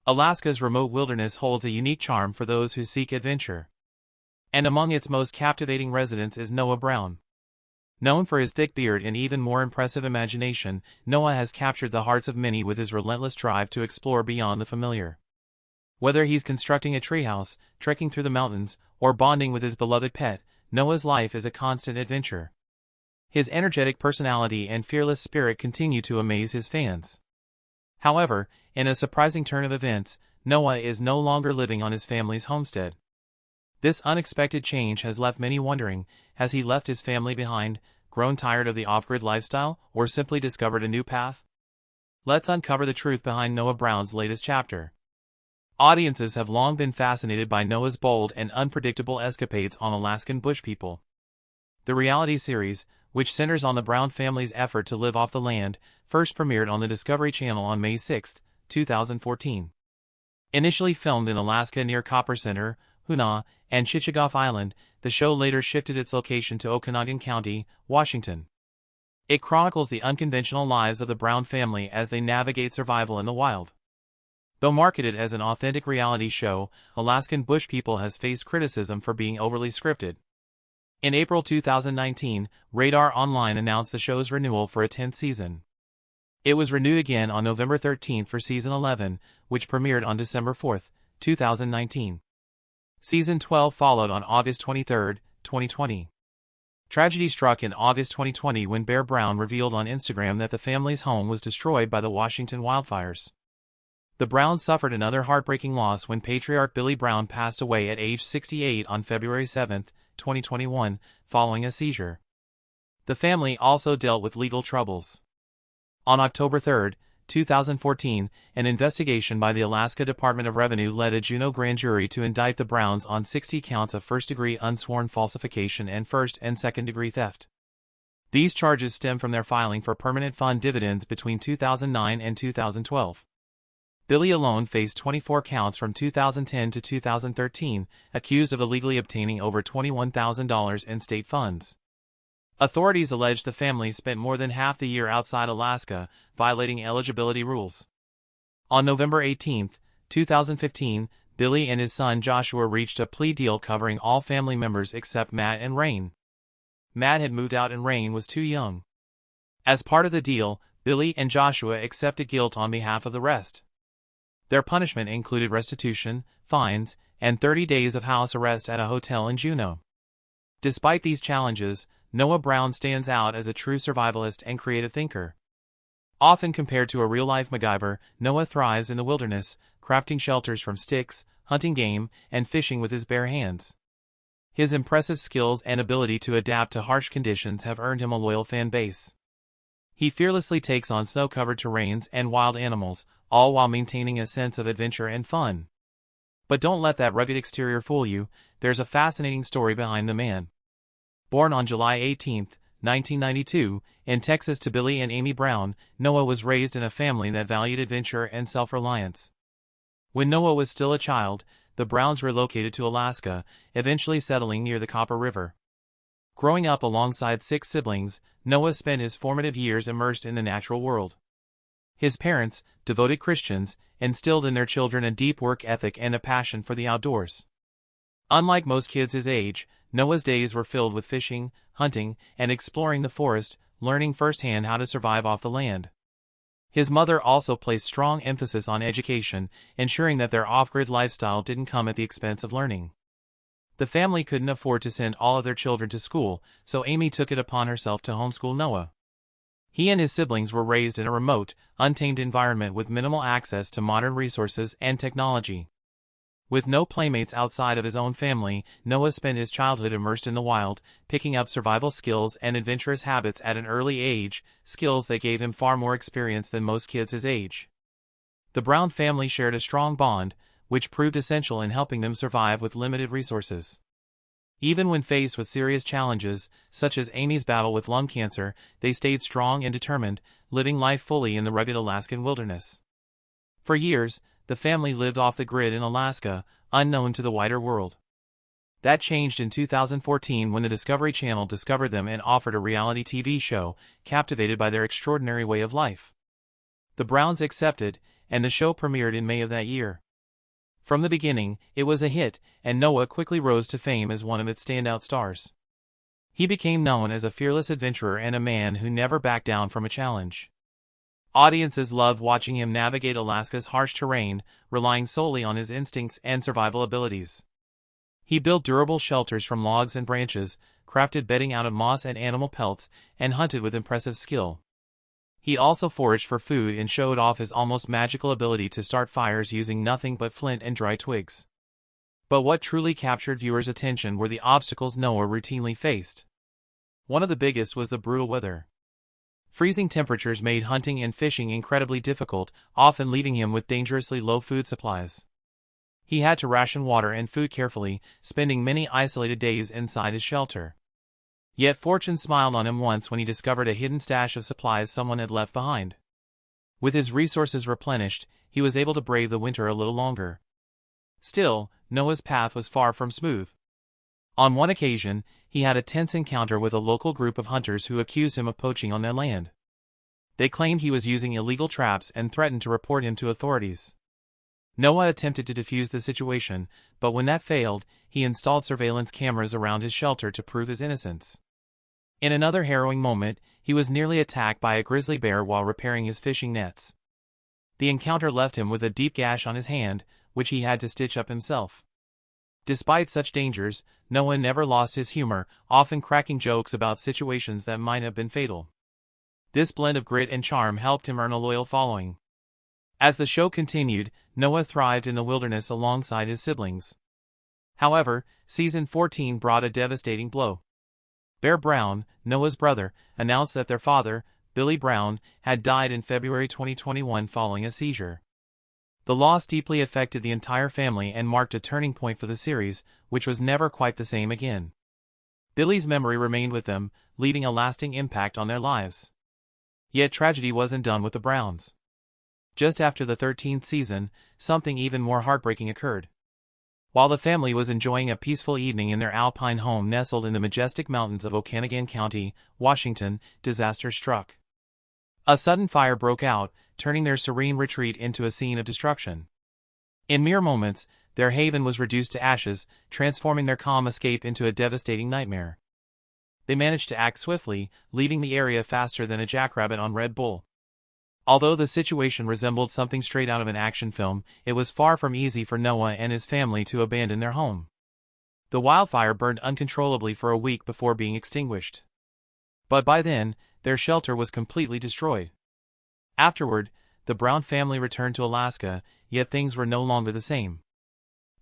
Alaska's remote wilderness holds a unique charm for those who seek adventure. And among its most captivating residents is Noah Brown. Known for his thick beard and even more impressive imagination, Noah has captured the hearts of many with his relentless drive to explore beyond the familiar. Whether he's constructing a treehouse, trekking through the mountains, or bonding with his beloved pet, Noah's life is a constant adventure. His energetic personality and fearless spirit continue to amaze his fans. However, in a surprising turn of events, Noah is no longer living on his family's homestead. This unexpected change has left many wondering, has he left his family behind, grown tired of the off-grid lifestyle, or simply discovered a new path? Let's uncover the truth behind Noah Brown's latest chapter. Audiences have long been fascinated by Noah's bold and unpredictable escapades on Alaskan Bush People. The reality series, which centers on the Brown family's effort to live off the land, first premiered on the Discovery Channel on May 6, 2014. Initially filmed in Alaska near Copper Center, Hoonah, and Chichagof Island, the show later shifted its location to Okanogan County, Washington. It chronicles the unconventional lives of the Brown family as they navigate survival in the wild. Though marketed as an authentic reality show, Alaskan Bush People has faced criticism for being overly scripted. In April 2019, Radar Online announced the show's renewal for a 10th season. It was renewed again on November 13 for Season 11, which premiered on December 4, 2019. Season 12 followed on August 23, 2020. Tragedy struck in August 2020 when Bear Brown revealed on Instagram that the family's home was destroyed by the Washington wildfires. The Browns suffered another heartbreaking loss when patriarch Billy Brown passed away at age 68 on February 7, 2021, following a seizure. The family also dealt with legal troubles. On October 3, 2014, an investigation by the Alaska Department of Revenue led a Juneau grand jury to indict the Browns on 60 counts of first-degree unsworn falsification and first- and second-degree theft. These charges stem from their filing for permanent fund dividends between 2009 and 2012. Billy alone faced 24 counts from 2010 to 2013, accused of illegally obtaining over $21,000 in state funds. Authorities allege the family spent more than half the year outside Alaska, violating eligibility rules. On November 18, 2015, Billy and his son Joshua reached a plea deal covering all family members except Matt and Rain. Matt had moved out and Rain was too young. As part of the deal, Billy and Joshua accepted guilt on behalf of the rest. Their punishment included restitution, fines, and 30 days of house arrest at a hotel in Juneau. Despite these challenges, Noah Brown stands out as a true survivalist and creative thinker. Often compared to a real-life MacGyver, Noah thrives in the wilderness, crafting shelters from sticks, hunting game, and fishing with his bare hands. His impressive skills and ability to adapt to harsh conditions have earned him a loyal fan base. He fearlessly takes on snow-covered terrains and wild animals, all while maintaining a sense of adventure and fun. But don't let that rugged exterior fool you, there's a fascinating story behind the man. Born on July 18, 1992, in Texas to Billy and Amy Brown, Noah was raised in a family that valued adventure and self-reliance. When Noah was still a child, the Browns relocated to Alaska, eventually settling near the Copper River. Growing up alongside 6 siblings, Noah spent his formative years immersed in the natural world. His parents, devoted Christians, instilled in their children a deep work ethic and a passion for the outdoors. Unlike most kids his age, Noah's days were filled with fishing, hunting, and exploring the forest, learning firsthand how to survive off the land. His mother also placed strong emphasis on education, ensuring that their off-grid lifestyle didn't come at the expense of learning. The family couldn't afford to send all of their children to school, so Amy took it upon herself to homeschool Noah. He and his siblings were raised in a remote, untamed environment with minimal access to modern resources and technology. With no playmates outside of his own family, Noah spent his childhood immersed in the wild, picking up survival skills and adventurous habits at an early age, skills that gave him far more experience than most kids his age. The Brown family shared a strong bond, which proved essential in helping them survive with limited resources. Even when faced with serious challenges, such as Amy's battle with lung cancer, they stayed strong and determined, living life fully in the rugged Alaskan wilderness. For years, the family lived off the grid in Alaska, unknown to the wider world. That changed in 2014 when the Discovery Channel discovered them and offered a reality TV show, captivated by their extraordinary way of life. The Browns accepted, and the show premiered in May of that year. From the beginning, it was a hit, and Noah quickly rose to fame as one of its standout stars. He became known as a fearless adventurer and a man who never backed down from a challenge. Audiences loved watching him navigate Alaska's harsh terrain, relying solely on his instincts and survival abilities. He built durable shelters from logs and branches, crafted bedding out of moss and animal pelts, and hunted with impressive skill. He also foraged for food and showed off his almost magical ability to start fires using nothing but flint and dry twigs. But what truly captured viewers' attention were the obstacles Noah routinely faced. One of the biggest was the brutal weather. Freezing temperatures made hunting and fishing incredibly difficult, often leaving him with dangerously low food supplies. He had to ration water and food carefully, spending many isolated days inside his shelter. Yet fortune smiled on him once when he discovered a hidden stash of supplies someone had left behind. With his resources replenished, he was able to brave the winter a little longer. Still, Noah's path was far from smooth. On one occasion, he had a tense encounter with a local group of hunters who accused him of poaching on their land. They claimed he was using illegal traps and threatened to report him to authorities. Noah attempted to defuse the situation, but when that failed, he installed surveillance cameras around his shelter to prove his innocence. In another harrowing moment, he was nearly attacked by a grizzly bear while repairing his fishing nets. The encounter left him with a deep gash on his hand, which he had to stitch up himself. Despite such dangers, Noah never lost his humor, often cracking jokes about situations that might have been fatal. This blend of grit and charm helped him earn a loyal following. As the show continued, Noah thrived in the wilderness alongside his siblings. However, season 14 brought a devastating blow. Bear Brown, Noah's brother, announced that their father, Billy Brown, had died in February 2021 following a seizure. The loss deeply affected the entire family and marked a turning point for the series, which was never quite the same again. Billy's memory remained with them, leaving a lasting impact on their lives. Yet tragedy wasn't done with the Browns. Just after the 13th season, something even more heartbreaking occurred. While the family was enjoying a peaceful evening in their alpine home nestled in the majestic mountains of Okanagan County, Washington, disaster struck. A sudden fire broke out, turning their serene retreat into a scene of destruction. In mere moments, their haven was reduced to ashes, transforming their calm escape into a devastating nightmare. They managed to act swiftly, leaving the area faster than a jackrabbit on Red Bull. Although the situation resembled something straight out of an action film, it was far from easy for Noah and his family to abandon their home. The wildfire burned uncontrollably for a week before being extinguished. But by then, their shelter was completely destroyed. Afterward, the Brown family returned to Alaska, yet things were no longer the same.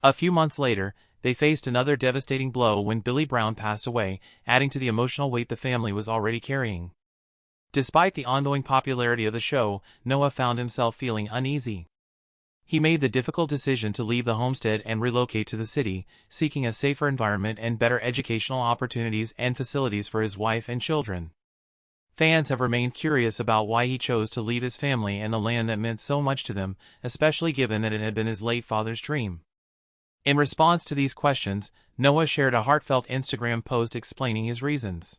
A few months later, they faced another devastating blow when Billy Brown passed away, adding to the emotional weight the family was already carrying. Despite the ongoing popularity of the show, Noah found himself feeling uneasy. He made the difficult decision to leave the homestead and relocate to the city, seeking a safer environment and better educational opportunities and facilities for his wife and children. Fans have remained curious about why he chose to leave his family and the land that meant so much to them, especially given that it had been his late father's dream. In response to these questions, Noah shared a heartfelt Instagram post explaining his reasons.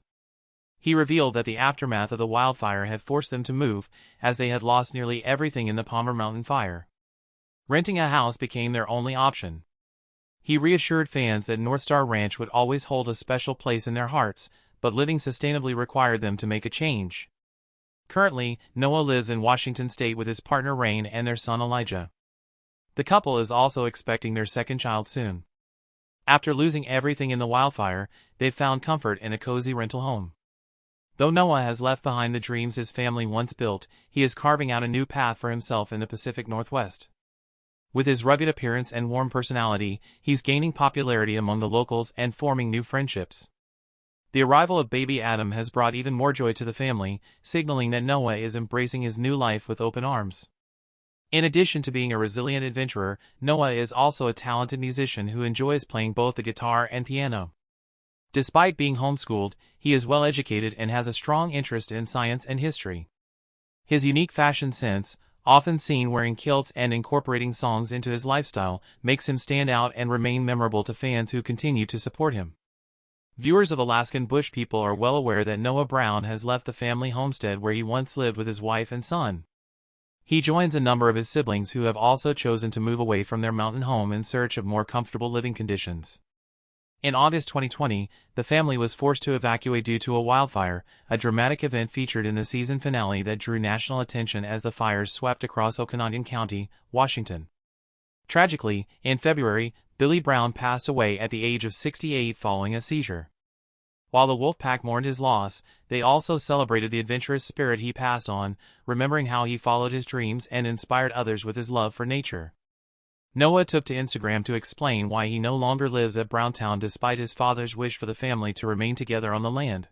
He revealed that the aftermath of the wildfire had forced them to move, as they had lost nearly everything in the Palmer Mountain fire. Renting a house became their only option. He reassured fans that North Star Ranch would always hold a special place in their hearts, but living sustainably required them to make a change. Currently, Noah lives in Washington State with his partner Rain and their son Elijah. The couple is also expecting their second child soon. After losing everything in the wildfire, they've found comfort in a cozy rental home. Though Noah has left behind the dreams his family once built, he is carving out a new path for himself in the Pacific Northwest. With his rugged appearance and warm personality, he's gaining popularity among the locals and forming new friendships. The arrival of baby Adam has brought even more joy to the family, signaling that Noah is embracing his new life with open arms. In addition to being a resilient adventurer, Noah is also a talented musician who enjoys playing both the guitar and piano. Despite being homeschooled, he is well educated and has a strong interest in science and history. His unique fashion sense, often seen wearing kilts and incorporating songs into his lifestyle, makes him stand out and remain memorable to fans who continue to support him. Viewers of Alaskan Bush People are well aware that Noah Brown has left the family homestead where he once lived with his wife and son. He joins a number of his siblings who have also chosen to move away from their mountain home in search of more comfortable living conditions. In August 2020, the family was forced to evacuate due to a wildfire, a dramatic event featured in the season finale that drew national attention as the fires swept across Okanogan County, Washington. Tragically, in February, Billy Brown passed away at the age of 68 following a seizure. While the Wolfpack mourned his loss, they also celebrated the adventurous spirit he passed on, remembering how he followed his dreams and inspired others with his love for nature. Noah took to Instagram to explain why he no longer lives at Browntown despite his father's wish for the family to remain together on the land.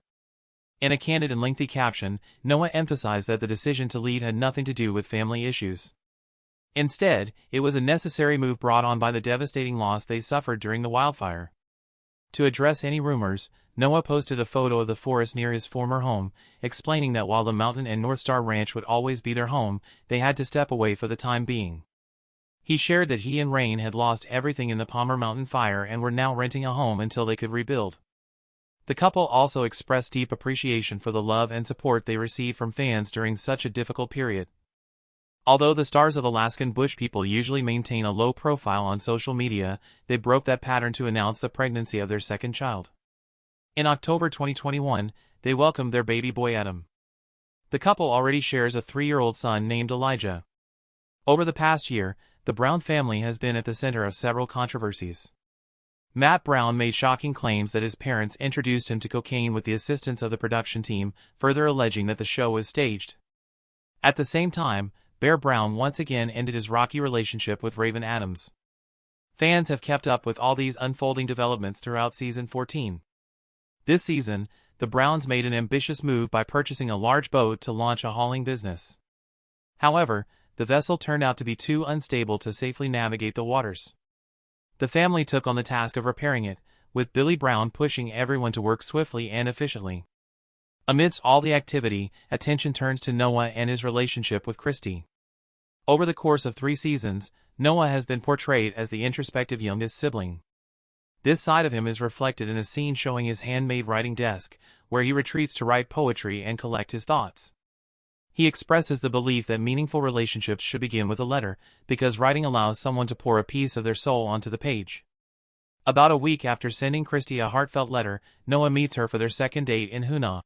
In a candid and lengthy caption, Noah emphasized that the decision to leave had nothing to do with family issues. Instead, it was a necessary move brought on by the devastating loss they suffered during the wildfire. To address any rumors, Noah posted a photo of the forest near his former home, explaining that while the mountain and North Star Ranch would always be their home, they had to step away for the time being. He shared that he and Rain had lost everything in the Palmer Mountain fire and were now renting a home until they could rebuild. The couple also expressed deep appreciation for the love and support they received from fans during such a difficult period. Although the stars of Alaskan Bush People usually maintain a low profile on social media, they broke that pattern to announce the pregnancy of their second child. In October 2021, they welcomed their baby boy Adam. The couple already shares a 3-year-old son named Elijah. Over the past year, the Brown family has been at the center of several controversies. Matt Brown made shocking claims that his parents introduced him to cocaine with the assistance of the production team, further alleging that the show was staged. At the same time, Bear Brown once again ended his rocky relationship with Raven Adams. Fans have kept up with all these unfolding developments throughout season 14. This season, the Browns made an ambitious move by purchasing a large boat to launch a hauling business. However, the vessel turned out to be too unstable to safely navigate the waters. The family took on the task of repairing it, with Billy Brown pushing everyone to work swiftly and efficiently. Amidst all the activity, attention turns to Noah and his relationship with Christy. Over the course of 3 seasons, Noah has been portrayed as the introspective youngest sibling. This side of him is reflected in a scene showing his handmade writing desk, where he retreats to write poetry and collect his thoughts. He expresses the belief that meaningful relationships should begin with a letter, because writing allows someone to pour a piece of their soul onto the page. About a week after sending Christy a heartfelt letter, Noah meets her for their second date in Hoonah.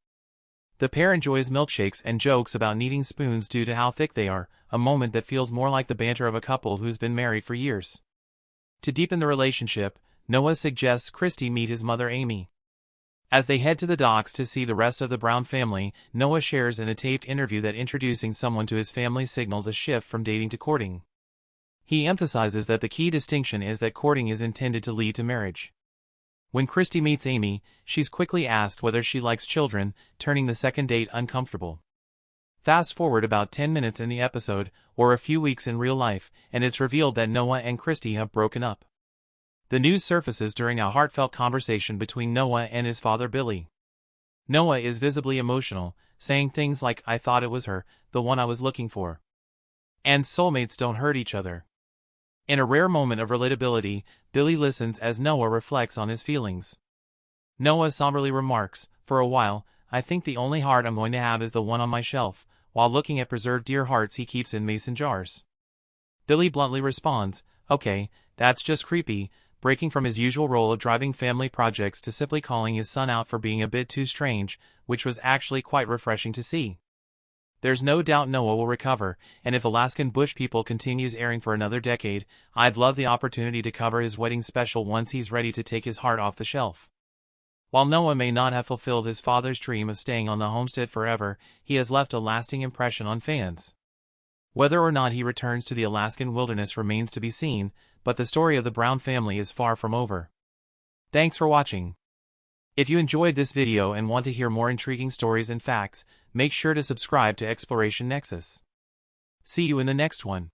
The pair enjoys milkshakes and jokes about needing spoons due to how thick they are, a moment that feels more like the banter of a couple who's been married for years. To deepen the relationship, Noah suggests Christy meet his mother Amy. As they head to the docks to see the rest of the Brown family, Noah shares in a taped interview that introducing someone to his family signals a shift from dating to courting. He emphasizes that the key distinction is that courting is intended to lead to marriage. When Christy meets Amy, she's quickly asked whether she likes children, turning the second date uncomfortable. Fast forward about 10 minutes in the episode, or a few weeks in real life, and it's revealed that Noah and Christy have broken up. The news surfaces during a heartfelt conversation between Noah and his father Billy. Noah is visibly emotional, saying things like, "I thought it was her, the one I was looking for." And soulmates don't hurt each other. In a rare moment of relatability, Billy listens as Noah reflects on his feelings. Noah somberly remarks, "For a while, I think the only heart I'm going to have is the one on my shelf," while looking at preserved deer hearts he keeps in mason jars. Billy bluntly responds, "Okay, that's just creepy," breaking from his usual role of driving family projects to simply calling his son out for being a bit too strange, which was actually quite refreshing to see. There's no doubt Noah will recover, and if Alaskan Bush People continues airing for another decade, I'd love the opportunity to cover his wedding special once he's ready to take his heart off the shelf. While Noah may not have fulfilled his father's dream of staying on the homestead forever, he has left a lasting impression on fans. Whether or not he returns to the Alaskan wilderness remains to be seen, but the story of the Brown family is far from over. Thanks for watching. If you enjoyed this video and want to hear more intriguing stories and facts, make sure to subscribe to Exploration Nexus. See you in the next one.